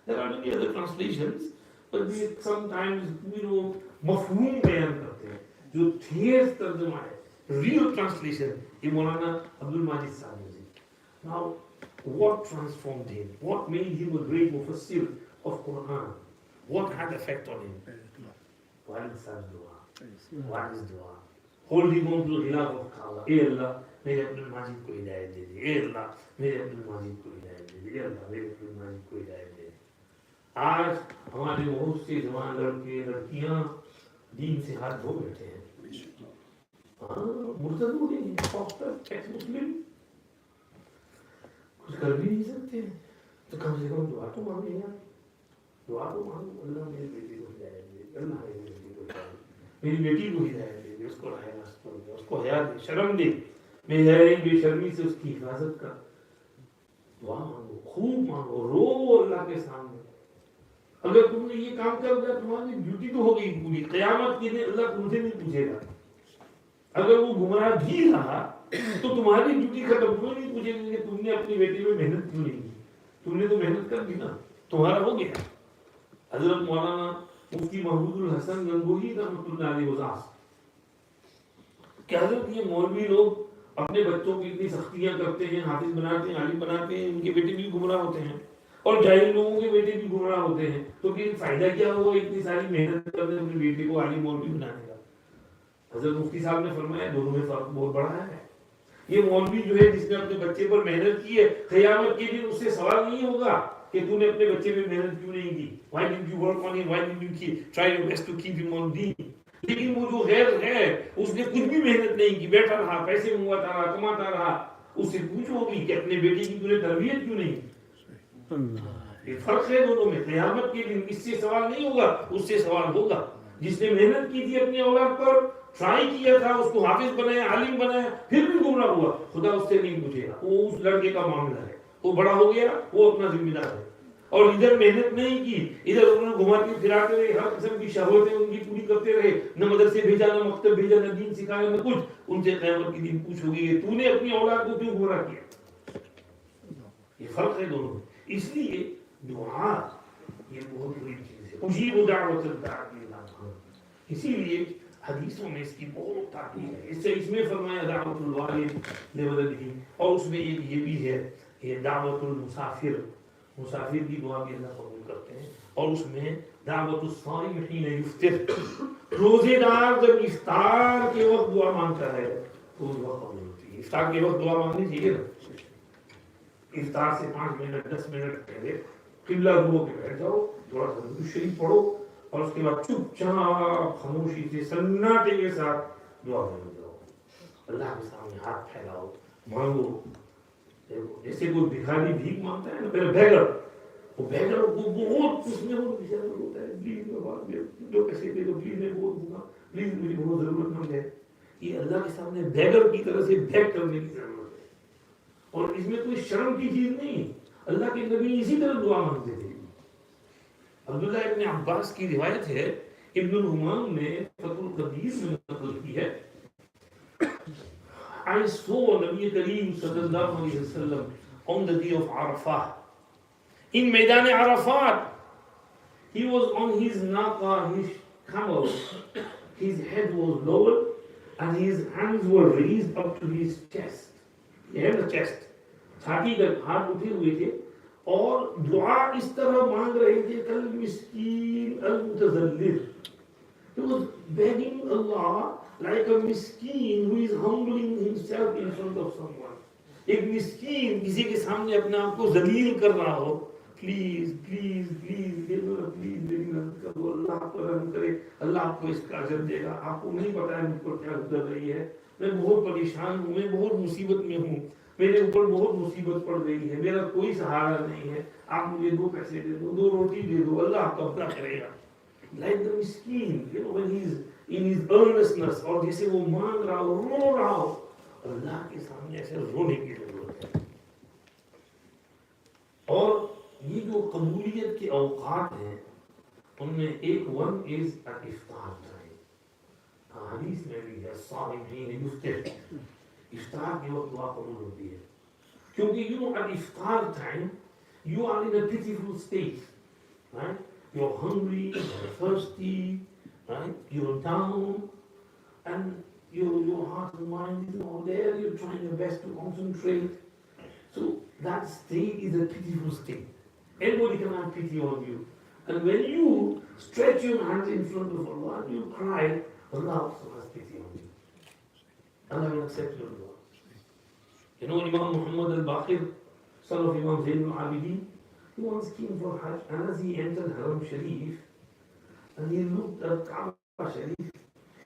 There are many other translations, but they sometimes, mafhoom bayan karte hain. Jo theas tarjuma hai, real translation, is Maulana Abdul Majid Sahib. Now, what transformed him? What made him a great mufassir of Quran? What had effect on him? What is dua? What is dua? Holding on to the khilaf of Kaaba. Hey Allah, میرے عبد الماجد کو ہدایت دے دے. اے اللہ میرے عبد الماجد کو ہدایت دے دے. اے اللہ میرے عبد الماجد کو ہدایت دے دے. آج ہمارے بہت سے جوان لڑکے لڑکیاں دین سے ہاتھ دھو بیٹھے ہیں. مرتد ہو گئے ہیں. سافٹ ایکس مسلم کچھ کر بھی نہیں سکتے ہیں. تو کم سے کم دعا تو مانگے یار. دعا تو مانگو. اللہ میرے بیٹی کو ہدایت دے. اللہ میری بیٹی کو ہدایت دے. میری بیٹی کو ہدایت دے. اس کو راہ راست پر دے. اس کو حیا دے. شرم دے. بے شرمی سے اس کی حفاظت کر. دعا مانگو. خوب مانگو. رو اللہ کے سامنے. اگر تم نے یہ کام کر دیا تمہاری ڈیوٹی تو ہو گئی پوری. قیامت کے دن اللہ تم سے نہیں پوچھے گا. اگر وہ گمراہ بھی رہا تو تمہاری ڈیوٹی ختم. کوئی نہیں پوچھے گا کہ تم نے اپنی بیٹی میں محنت کیوں نہیں کی. تم نے تو محنت کر دی نا. تمہارا ہو گیا. حضرت مولانا مفتی محمود الحسن گنگوہی رحمۃ اللہ علیہ وسلم کہ حضرت یہ مولوی لوگ اپنے بچوں کی اتنی سختیاں کرتے ہیں, حافظ بناتے ہیں, عالم بناتے ہیں, ان کے بیٹے بھی گمراہ ہوتے ہیں اور جاہل لوگوں کے بیٹے بھی گمراہ ہوتے ہیں. تو پھر فائدہ کیا ہوگا اتنی ساری محنت کرنے اپنے بیٹے کو عالم مولوی بنانے کا. حضرت مفتی صاحب نے فرمایا دونوں میں فرق بہت بڑا ہے. یہ مولوی جو ہے جس نے اپنے بچے پر محنت کی ہے, قیامت کے دن اس سے سوال نہیں ہوگا کہ تو نے اپنے بچے پہ محنت کیوں نہیں کی. Why didn't you work on him? Why didn't you try your best to keep him on deen? لیکن وہ جو غیر ہے اس نے کچھ بھی محنت نہیں کی, بیٹھا رہا, پیسے منگواتا رہا, کماتا رہا. اس سے پوچھو گی کہ اپنے بیٹے کی تُو نے تربیت کیوں نہیں کی. یہ فرق ہے دونوں میں. قیامت کے دن اس سے سوال نہیں ہوگا, اس سے سوال ہوگا. جس نے محنت کی تھی اپنی اولاد پر, ٹرائی کیا تھا, اس کو حافظ بنایا, عالم بنایا, پھر بھی گمراہ ہوا, خدا اس سے نہیں پوچھے گا. وہ اس لڑکے کا معاملہ ہے. وہ بڑا ہو گیا, وہ اپنا ذمہ دار ہے. اور ادھر محنت نہیں کی, ادھر انہوں نے گھماتے پھراتے رہے, ہر قسم کی شہوتیں ان کی پوری کرتے رہے, نہ مدرسے بھیجا, نہ مکتب بھیجا, نہ دین سکھایا, نہ کچھ. ان سے قیامت کے دن پوچھو گے کہ تو نے اپنی اولاد کو کیوں گمراہ کیا. یہ فرق ہے دونوں میں. اس لیے دعا یہ بہت بڑی چیز ہے. اجیب دعوت الداعی اذا دعان. اسی لیے حدیثوں میں اس کی بہت تاکید ہے. اس میں فرمایا دعوت الوالد لولدہ, اور اس میں ایک یہ بھی ہے یہ دعوت المسافر, مسافر کی دعا بھی اللہ قبول کرتے ہیں. اور اس میں دعوت الصائم حین یفطر, روزے دار جب افطار کے وقت دعا مانگتا ہے تو دعا قبول ہوتی ہے. افطار کے وقت دعا مانگنی چاہیے نا. افطار سے 5 منٹ 10 منٹ پہلے قبلہ رو کے بیٹھ جاؤ, تھوڑا سا درود شریف پڑھو, اور اس کے بعد چپ چاپ خاموشی سے سناٹے کے ساتھ دعا مانگ جاؤ. اللہ کے سامنے ہاتھ پھیلاؤ, مانگو. جیسے کوئی بھکاری بھیک مانگتا ہے نا, پہلے بیگر, وہ بیگر کو بہت اس میں وہ بیچارہ ہوتا ہے, پلیز جو پیسے دے دو, پلیز میں بہت دوں گا, پلیز مجھے بہت ضرورت مند ہے. یہ اللہ کے سامنے بیگر کی طرح سے بیگ کرنے کی ضرورت ہے. اور اس میں کوئی شرم کی چیز نہیں. اللہ کے نبی اسی طرح دعا مانگتے تھے. عبداللہ ابن عباس کی روایت ہے, ابن الحمام نے فتح القدیر میں نقل کی ہے, I saw Nabi Kareem sallallahu alayhi wa sallam on the day of Arafah. In Maidan Arafat, he was on his naqa, his camel. His head was lowered and his hands were raised up to his chest. He had a chest. چھاتی تک ہاتھ اٹھے ہوئے تھے اور دعا اس طرح مانگ رہے تھے کل مسکین المتذلل. He was begging Allah like a miskin who is humbling himself in front of someone. ایک مسکین کسی کے سامنے اپنے آپ کو ذلیل کر رہا ہو, پلیز پلیز پلیز پلیز میری مدد کرو، اللہ آپ پر رحم کرے، اللہ آپ کو اس کا اجر دے گا. آپ کو نہیں پتا ہے مجھ پر کیا گزر رہی ہے، میں بہت پریشان ہوں، میں بہت مصیبت میں ہوں، میرے اوپر بہت مصیبت پڑ رہی ہے، میرا کوئی سہارا نہیں ہے، آپ مجھے 2 پیسے دے دو، 2 روٹی دے دو، اللہ آپ کا بھلا کرے گا. Like the miskin, when he's in his earnestness, اور جیسے وہ مانگ رہا ہو، رو رہا ہو، اللہ کے سامنے ایسے رونے کی ضرورت ہے. اور یہ جو قبولیت کے اوقات ہیں ان میں ایک ون از افطار ٹائم. حدیث میں بھی ہے صائم حین یفطر، افطار کے وقت دعا قبول ہوتی ہے. کیونکہ at iftar time you are in a pitiful state, right? You're hungry, you're thirsty, right? You're down, and your heart and mind is not there. You're trying your best to concentrate. So that state is a pitiful state. Everybody can have pity on you. And when you stretch your hands in front of Allah and you cry, Allah also has pity on you. Allah will accept your dua. You know Imam Muhammad al-Baqir, son of Imam Zayn al-Abidin, he once came for Hajj, and as he entered Haram Sharif, and he looked at Kaaba Sharif,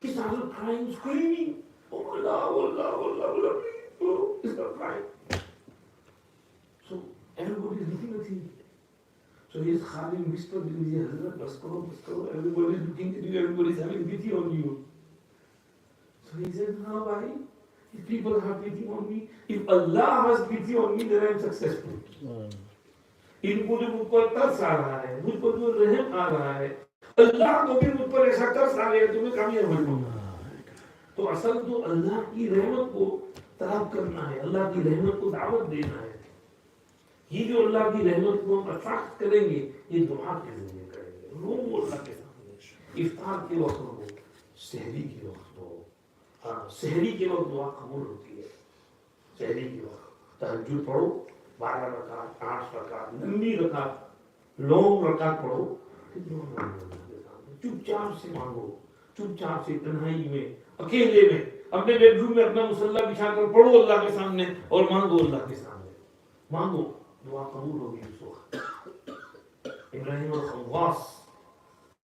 he started crying, screaming, oh Allah, Allah, Allah, Allah, please, oh, he started crying. So everybody is looking at him. So his Khadim whispered in his ear, Hazrat, bas karo, everybody is looking at you, everybody is having pity on you. So he said, no, bhai, if people have pity on me, if Allah has pity on me, then I am successful. इनको जो मुझ पर तरस आ रहा है, मुझ पर जो रहम आ रहा है, अल्लाह को भी मुझ पर ऐसा तरस आ गया तो मैं कामयाब हो जाऊंगा. तो असल तो अल्लाह की रहमत को तलब करना है, अल्लाह की रहमत को दावत देना है. ये जो अल्लाह की रहमत को हम अट्रैक्ट करेंगे, ये दुआ के जरिए करेंगे. रोज अल्लाह के सामने इफ्तार के वक्त हो, सहरी के वक्त हो. हाँ, सहरी के वक्त दुआ कबूल होती है. सहरी के वक्त तहज्जुद पढ़ो, 12 रकात, 8 रकात, लंबी रकात, लॉन्ग रकात पढ़ो, चुपचाप से मांगो, चुपचाप से तन्हाई में, अकेले में, अपने बेडरूम में अपना मुसल्ला बिछाकर पढ़ो अल्लाह के सामने और मांगो अल्लाह के सामने. मांगो, दुआ कबूल होगी उस वक्त. इब्राहिम अल-खव्वास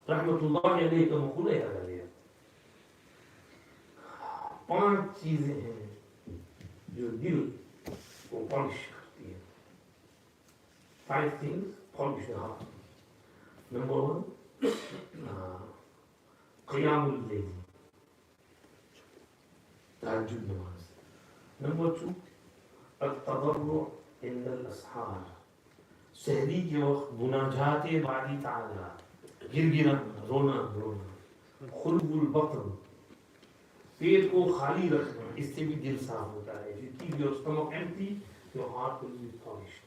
रहमतुल्लाह अलैहि का मक़ूल याद आ गया. 5 चीजें हैं जो दिल को पॉलिश करती है. 5 things polish the heart. Number 1, qiyamul layl, tahajjud namaz. Number 2, at-tadarru' inda al-ashar, सहरी के वक्त मुनाजात बारी ताला, गिरगिराना, रोना रोना. खुलबुल बतन, पेट को खाली रखना, इससे भी दिल साफ होता है. If you keep your stomach empty, your heart will be polished.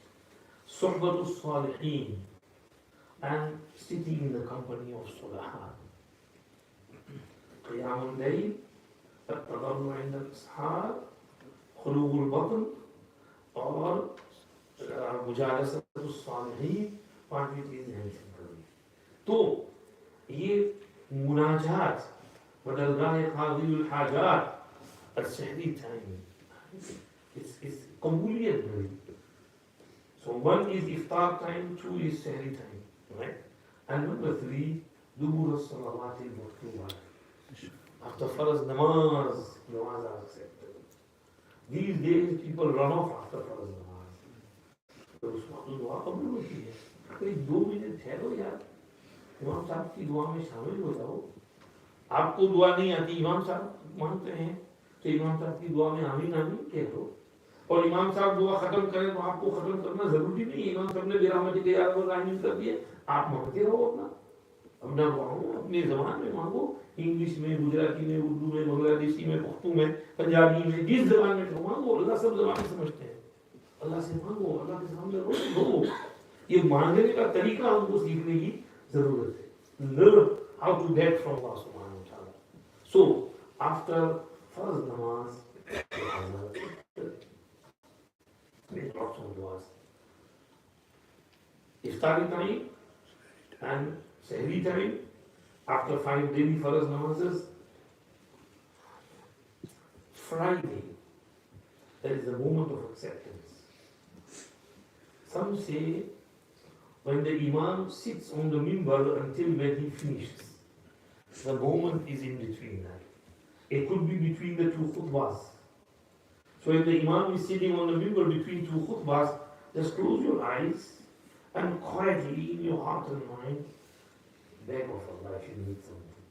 Suhbatus salihin, and sitting in the company of Sulaha. Qiyamul layl, at-tadarru' inda al-ashar, khulubul batn, और मुजालसतुस सालिहीन, 5वीं चीज मेंशन करूंगी. तो ये मुनाजात, बदलगाह काज़ियुल हाजात, as-सहरी time, it's कबूलियत भरी. So 1 is iftar time, 2 is sehri time, right? And number 3, dubur as-salawat al-maktubat. After farz namaz, namaz are accepted. These days people run off after farz namaz. तो उस वक्त दुआ कबूल होती है. कोई 2 मिनट ठहरो यार, इमाम साहब की दुआ में शामिल हो जाओ. आपको दुआ नहीं आती, इमाम साहब मांगते हैं तो इमाम साहब की दुआ में आमीन आमीन कह दो. और इमाम साहब दुआ खत्म करें तो आपको खत्म करना जरूरी नहीं है. इमाम साहब ने बिरामती के यार और आमीन कर दिए, आप मांगते रहो अपना दुआओं अपनी ज़बान में मांगो. इंग्लिश में, गुजराती में, उर्दू में, बांग्लादेशी में, पुख्तू में, पंजाबी में, जिस ज़बान में मांगो. अल्लाह सब ज़बानें समझते हैं. अल्लाह से मांगो, अल्लाह के सामने रो. ये मांगने का तरीका हमको सीखने की जरूरत है. Learn how to beg from Allah subhanahu wa ta'ala. So after first namaz, make lots of duas. Iftari time and sehri time, after 5 daily farz namazes. Friday, there is a moment of acceptance. Some say when the Imam sits on the mimbar until when he finishes. The moment is in between that. It could be between the two khutbahs. So if the Imam is sitting on the mimbar between two khutbahs, just close your eyes and quietly in your heart and mind, beg of Allah if you need something.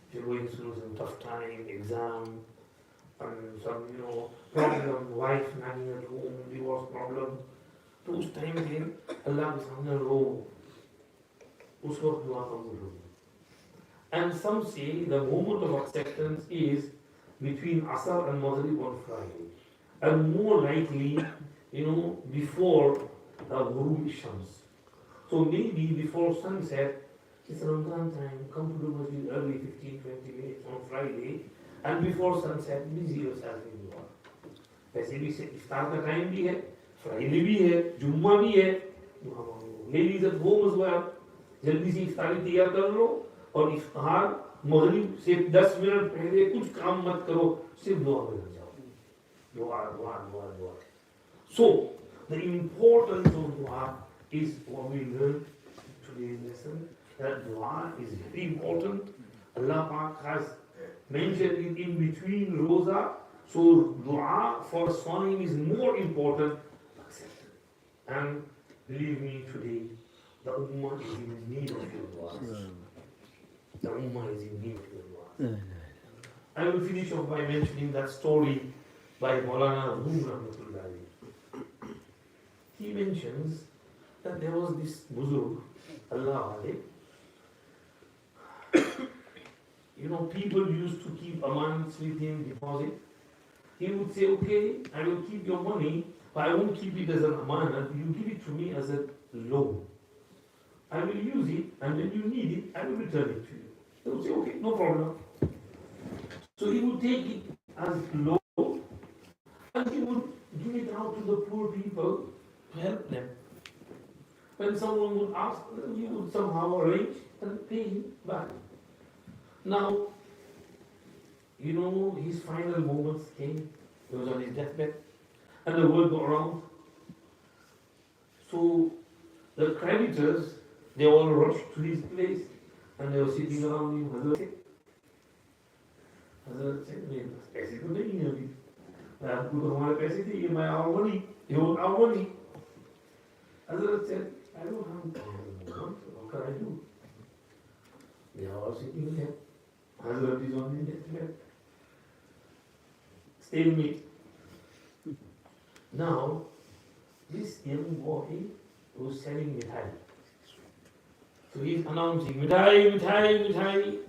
If you're going through some tough time, exam, and some, problem, wife, nanny at home, divorce problem, those times in Allah is on the road. उस वक्त दुआ कबूल होगी. And some say the moment of acceptance is between Asr and Maghrib on Friday. And more likely, before Ghurub Shams. So maybe before sunset, it's Ramadan time, come to the masjid early 15-20 minutes on Friday, and before sunset, busy yourself in dua. वैसे भी इफ्तार का time भी है, Friday भी है, जुम्मा भी है, ladies at home as well, जल्दी से इफ्तारी तैयार कर लो और इफ्तार मगरिब से 10 मिनट पहले कुछ काम मत करो, सिर्फ दुआ में लग जाओ. दुआ. So the importance of dua is what we learned today's lesson. That dua is very important. Allah Pak has mentioned it in between roza. So dua for Saim is more important. And believe me, today the Ummah is in need of your dua. The Ummah is in need of your dua. I will finish off by mentioning that story by Maulana Raheem Rahmatullahi. He mentions that there was this Buzurg, Allah alayh. People used to keep amanats with him, deposit. He would say, okay, I will keep your money, but I won't keep it as an amanat. You give it to me as a loan. I will use it, and when you need it, I will return it to you. He would say, okay, no problem. So he would take it as loan, and he would give it out to the poor people to help them. When someone would ask, he would somehow arrange and pay him back. Now, his final moments came. He was on his deathbed, and the word got around. So the creditors, they all rushed to his place, and they were sitting around him. Hazrat said, पैसे तो नहीं है अभी. आपको तो हमारे पैसे थे, my our money. You want our money? Hazrat said, I don't have money. What can I do? They are all sitting there. Hazrat is on his deathbed. Stalemate. Now, this young boy was selling mithai. So he's announcing, mithai,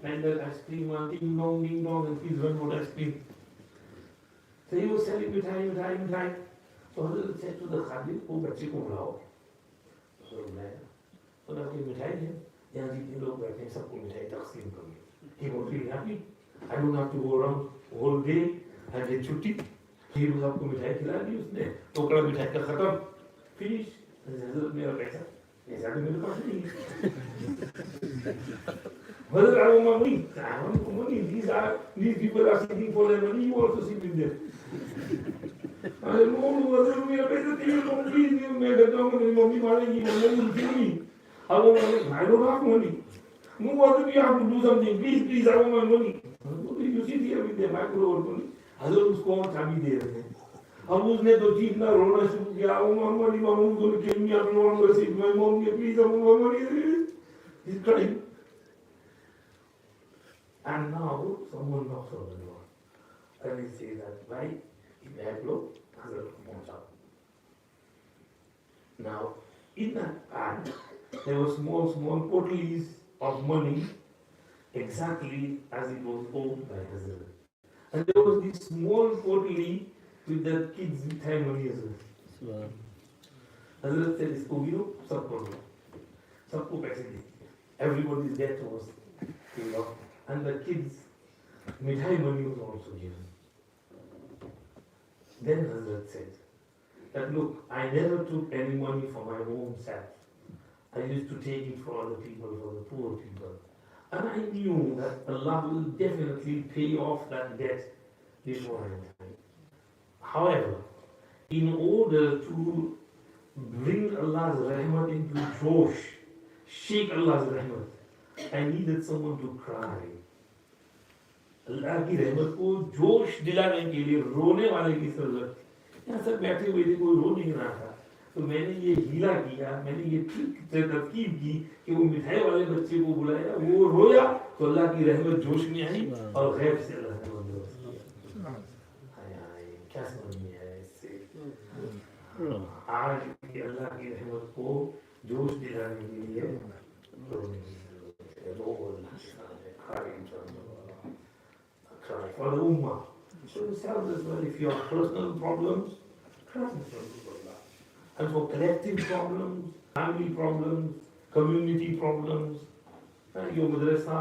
like that ice cream, ding dong, and please run for ice cream. So he was selling mithai. So Hazrat said to the Khadim, oh, बच्चे को बुलाओ. So बुलाया मिठाई है, यहाँ जितने लोग बैठे हैं सबको मिठाई तकसीम करो. He was really happy. I don't have to go around whole day. I get छुट्टी. फिर सबको मिठाई खिला दी उसने. टोकरा मिठाई का खत्म. Finish. मेरा पैसा तो मेरे पास नहीं है. Whether I want money, I want money. These people are sitting for their money. You also sit with them. I said, no, मेरा पैसा चाहिए. No, please, मैं कहता हूँ मेरी मम्मी मारेगी. मम्मी उठेगी. I don't have money. No, what do you have to do something? Please, I want my money. You sit here with the micro money. Hazrat उसको और चाबी दे रहे हैं. अब उसने तो चीखना रोना शुरू किया. Oh, money, mom, don't kill me. I don't want to sit. My mom, please, I want my money. He's crying. And now someone knocks on the door. And he says that, why? In that blow, Hazrat comes out. Now, in that bag, there were small potlies of money, exactly as it was owned by Hazrat. And there was this small potly with the kids' time money as well. Hazrat said, इसको गिनो, सबको दो, सबको पैसे दे. Everybody's debt was paid off, and the kids' mithai money was also given. Then Hazrat said that, look, I never took any money for my own self. I used to take it for other people, for the poor people. And I knew that Allah will definitely pay off that debt before I die. However, in order to bring Allah's rahmat into Josh, shake Allah's rahmat. I needed someone to cry. अल्लाह की रहमत को जोश दिलाने के लिए रोने वाले की जरूरत। यहाँ सब बैठे हुए थे, कोई रो नहीं रहा था, तो मैंने ये हीला किया, मैंने ये तरकीब की कि वो मिठाई वाले बच्चे को बुलाया, वो रोया तो अल्लाह की रहमत जोश में आई और गैब से अल्लाह ने बंदोबस्त किया। क्या समझ में आया इससे? आज की अल्लाह की रहमत को जोश दिलाने के लिए रोने की जरूरत है। रो अल्लाह के सामने, cry for the ummah. So yourself as well, if you have personal problems, cry in front of Allah. And for collective problems, family problems, community problems, your madrasa,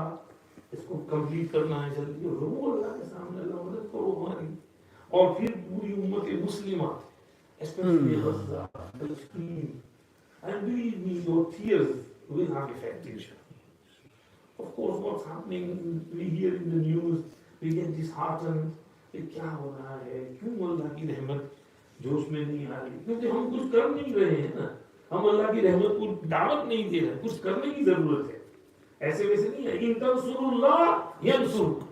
इसको complete करना है जल्दी, रो अल्लाह के सामने, अल्लाह मदद करो हमारी। और फिर पूरी उम्मत मुस्लिमा, especially Gaza, Palestine, and believe me, your tears will have effect, inshallah. Of course, what's happening, we hear in the news, we get disheartened, कि क्या हो रहा है, क्यों अल्लाह की रहमत जोश में नहीं आ रही? क्योंकि हम कुछ कर नहीं रहे हैं ना, हम अल्लाह की रहमत को दावत नहीं दे रहे, कुछ करने की जरूरत है। ऐसे वैसे नहीं है। इन तंसुरुल्लाह यंसुरकुम।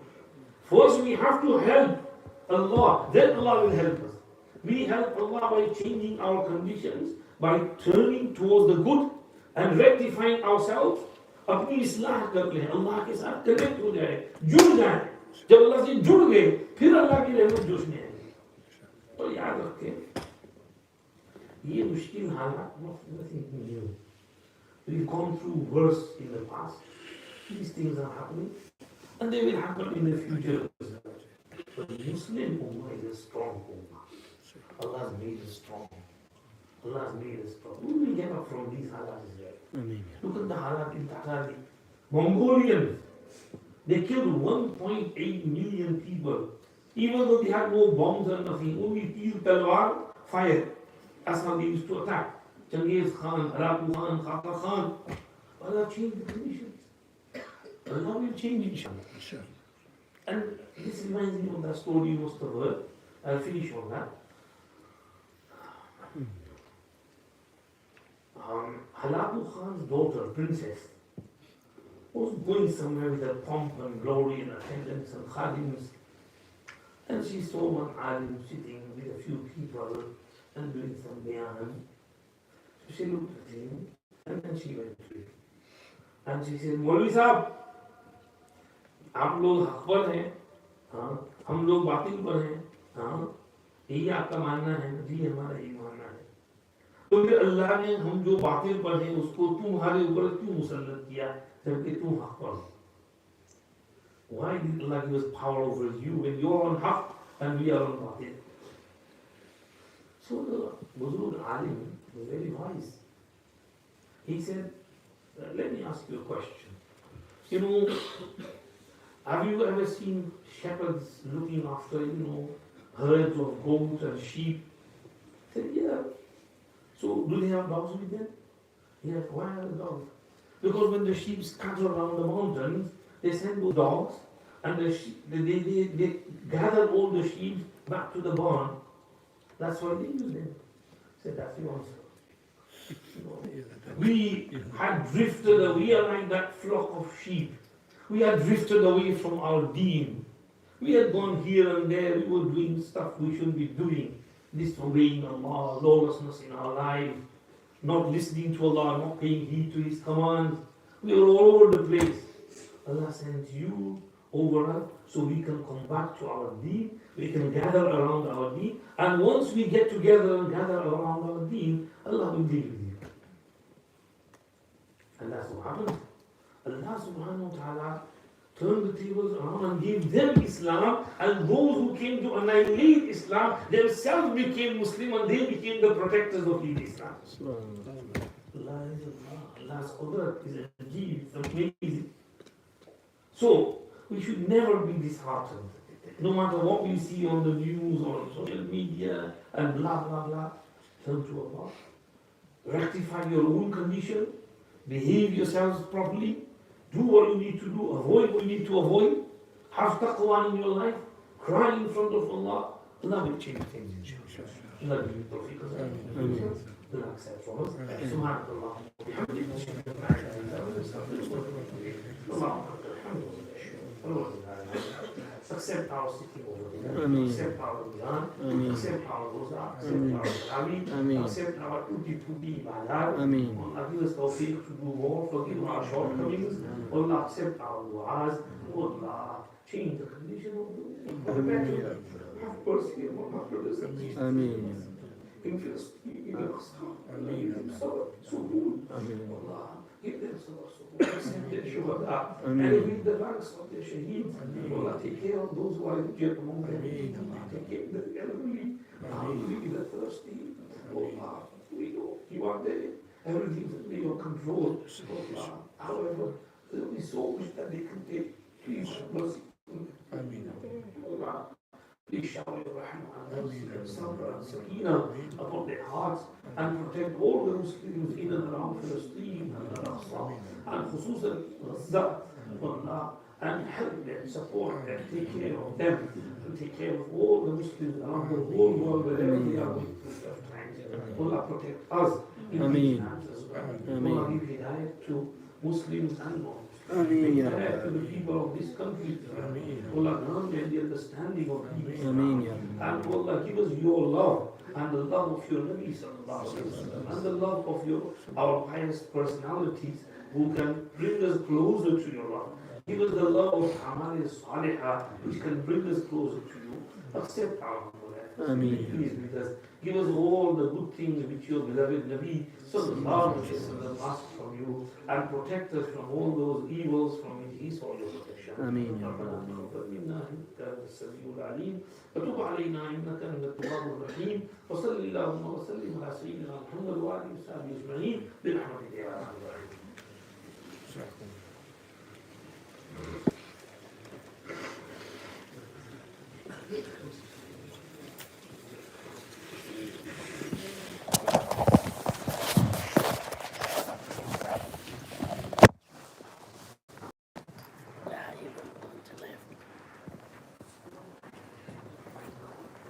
First we have to help Allah, then Allah will help us. We help Allah by changing our conditions, by turning towards the good and rectifying ourselves. अपनी इस्लाह कर लें, अल्लाह के साथ कनेक्ट हो जाए, जुड़ जाए। जब अल्लाह से जुड़ गए, फिर अल्लाह की रहमत जोश में आएगी। तो याद रखें, ये मुश्किल हालात nothing new. We've gone through worse in the past. These things are happening, and they will happen in the future as well. But the Muslim Ummah is a strong Ummah. Allah has made us strong. Allah has made us strong. We will get up from these halat as well. Look at the halat in Tatari. Mongolians, they killed 1.8 million people. Even though they had no bombs or nothing, only teal, talwar, fire. That's how they used to attack. Genghis Khan, Arabu Khan, Khaka Khan. Allah changed the conditions. Allah will change inshallah. And this reminds me of that story you must have heard. I'll finish on that. Halaku Khan's daughter, princess, was going somewhere with her pomp and glory and attendants and khadims. And she saw one alim sitting with a few people and doing some bayan. So she looked at him and then she went to him. And she said, Maulvi Sahab, आप लोग हक पर हैं, हाँ, हम लोग बातिल पर हैं, हाँ, यही आपका मानना है? जी हमारा यही मानना है। तो फिर अल्लाह ने हम जो बातिल पर हैं उसको तुम्हारे ऊपर क्यों मुसल्लत किया जबकि तुम हक पर हो? Why did Allah give us power over you when you are on haq and we are on batil? So the Buzurg Alim was very wise. He said, let me ask you a question. You know, have you ever seen shepherds looking after, herds of goats and sheep? I said, yeah. So do they have dogs with them? Yes. Why are the dogs? Because when the sheep scatter around the mountains, they send those dogs and they gather all the sheep back to the barn. That's why they use them. I said, that's the answer. We had drifted away like that flock of sheep. We had drifted away from our deen. We had gone here and there, we were doing stuff we shouldn't be doing. Disobeying Allah, lawlessness in our life, not listening to Allah, not paying heed to His commands. We were all over the place. Allah sent you over us so we can come back to our deen, we can gather around our deen, and once we get together and gather around our deen, Allah will deal with you. And that's what happened. Allah subhanahu wa ta'ala turned the tables around and gave them Islam, and those who came to annihilate Islam themselves became Muslim and they became the protectors of Islam. Allah is Allah. Allah's qudrat is Ajib, it's amazing. So, we should never be disheartened. No matter what we see on the news or on social media and blah blah blah, turn to Allah. Rectify your own condition, behave yourselves properly, do what you need to do, avoid what you need to avoid, have taqwa in your life, cry in front of Allah. Allah will change things inshallah. Allah will give you tawfiq. do not accept from us. Subhanallah. Bihamdihi, ashhadu an la ilaha illa anta, astaghfiruka wa atubu ilayk. Allahumma lakal hamdu wa lakal shukr. Accept our sitting over there, accept our Quran, accept our Rosa, accept our Tarawih, accept our tutti ibadat. Allah give us tawfiq to do more, forgive our shortcomings. Allah accept our du'as. Allah change the condition of the better. Have mercy upon our brothers and sisters. In Palestine, in Pakistan, give them sabr, suhool. Allah, give them sabr, suhool. Send their shuhada. Elevate the ranks of their shaheeds. Allah, take care of those who are injured among them. Take care of the elderly, the thirsty. Allah, we know you are there. Everything's under your control. Allah, however, there will be so much that they can take. Please have mercy. Allah, please shower your rahmah and mercy and sabr and sakina upon their hearts and protect all the Muslims in and around Palestine and Al-Aqsa and khususan Gaza, Allah, and help them, support them, take care of them, and take care of all the Muslims around the whole world wherever they are going through tough times. Allah protect us in these times as well. Allah give hidayat to Muslims and non-Muslims. Hidayat to the people of this country. Allah grant them the understanding of peace. And Allah give us your love and the love of your Nabi sallallahu alaihi wasallam and the love of our pious personalities who can bring us closer to your love. Give us the love of Amal Salihah which can bring us closer to you. Accept our please with us. Give us all the good things which your beloved Nabi sallallahu alaihi wasallam asked from you and protect us from all those evils from his or your protection. Ameen. وتب علينا انك انت التواب الرحيم وصل اللهم وسلم على سيدنا محمد وعلى اله وصحبه اجمعين برحمتك يا ارحم الراحمين.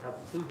Have food.